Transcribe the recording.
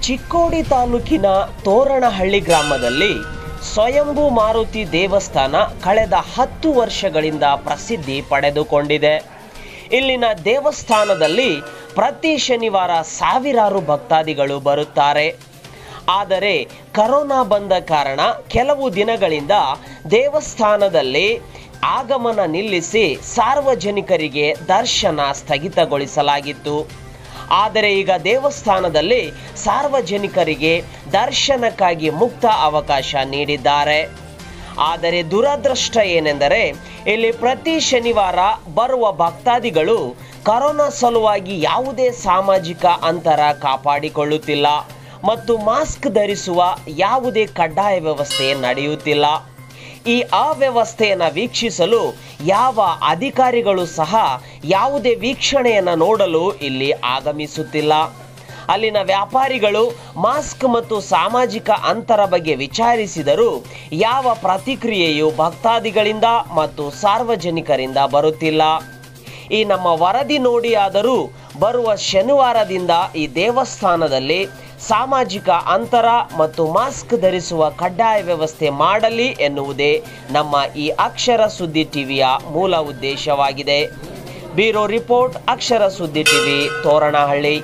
ಚಿಕ್ಕೋಡಿ ತಾಲೂಕಿನ ತೋರಣಹಳ್ಳಿ ಗ್ರಾಮದಲ್ಲಿ ಸ್ವಯಂಭೂ ಮಾರುತಿ ದೇವಸ್ಥಾನ ಕಳೆದ 10 ವರ್ಷಗಳಿಂದ ಪ್ರಸಿದ್ಧಿ ಪಡೆದುಕೊಂಡಿದೆ. ಇಲ್ಲಿನ ದೇವಸ್ಥಾನದಲ್ಲಿ ಪ್ರತಿ ಶನಿವಾರ ಸಾವಿರಾರು ಭಕ್ತಾದಿಗಳು ಬರುತ್ತಾರೆ. ಆದರೆ ಕರೋನಾ ಬಂದ ಕಾರಣ ಕೆಲವು ದಿನಗಳಿಂದ ದೇವಸ್ಥಾನದಲ್ಲಿ ಆಗಮನ ನಿಲ್ಲಿಸಿ ಸಾರ್ವಜನಿಕರಿಗೆ ದರ್ಶನ ಸ್ಥಗಿತಗೊಳಿಸಲಾಗಿತ್ತು. ಆದರೆ ಈಗ ದೇವಸ್ಥಾನದಲ್ಲಿ ಸಾರ್ವಜನಿಕರಿಗೆ ದರ್ಶನಕ್ಕಾಗಿ ಮುಕ್ತ ಅವಕಾಶ ನೀಡಿದ್ದಾರೆ. ಆದರೆ ದುರದೃಷ್ಟ ಏನೆಂದರೆ ಇಲ್ಲಿ ಪ್ರತಿ ಶನಿವಾರ ಬರುವ ಭಕ್ತಾದಿಗಳು ಕರೋನಾ ಸಲುವಾಗಿ ಯಾವುದೇ ಸಾಮಾಜಿಕ ಅಂತರ ಕಾಪಾಡಿಕೊಳ್ಳುತ್ತಿಲ್ಲ ಮತ್ತು ಮಾಸ್ಕ್ ಧರಿಸುವ ಯಾವುದೇ ಕಡ್ಡಾಯ ವ್ಯವಸ್ಥೆ ನಡೆಯುತ್ತಿಲ್ಲ. ಈ ಅವ್ಯವಸ್ಥೆಯನ್ನು ವೀಕ್ಷಿಸಲು ಯಾವ ಅಧಿಕಾರಿಗಳು ಸಹ ಯಾವುದೇ ವೀಕ್ಷಣೆಯನ್ನು ನೋಡಲು ಇಲ್ಲಿ ಆಗಮಿಸುತ್ತಿಲ್ಲ. ಅಲ್ಲಿನ ವ್ಯಾಪಾರಿಗಳು ಮಾಸ್ಕ್ ಮತ್ತು ಸಾಮಾಜಿಕ ಅಂತರ ಬಗ್ಗೆ ವಿಚಾರಿಸಿದರೂ ಯಾವ ಪ್ರತಿಕ್ರಿಯೆಯು ಭಕ್ತಾದಿಗಳಿಂದ ಮತ್ತು ಸಾರ್ವಜನಿಕರಿಂದ ಬರುತ್ತಿಲ್ಲ. ಈ ನಮ್ಮ ವರದಿ ನೋಡಿಯಾದರೂ ಬರುವ ಶನಿವಾರದಿಂದ ಈ ದೇವಸ್ಥಾನದಲ್ಲಿ ಸಾಮಾಜಿಕ ಅಂತರ ಮತ್ತು ಮಾಸ್ಕ್ ಧರಿಸುವ ಕಡ್ಡಾಯ ವ್ಯವಸ್ಥೆ ಮಾಡಲಿ ಎನ್ನುವುದೇ ನಮ್ಮ ಈ ಅಕ್ಷರ ಸುದ್ದಿ ಟಿವಿಯ ಮೂಲ ಉದ್ದೇಶವಾಗಿದೆ. ಬ್ಯೂರೋ ರಿಪೋರ್ಟ್, ಅಕ್ಷರ ಸುದ್ದಿ ಟಿವಿ, ತೋರಣಹಳ್ಳಿ.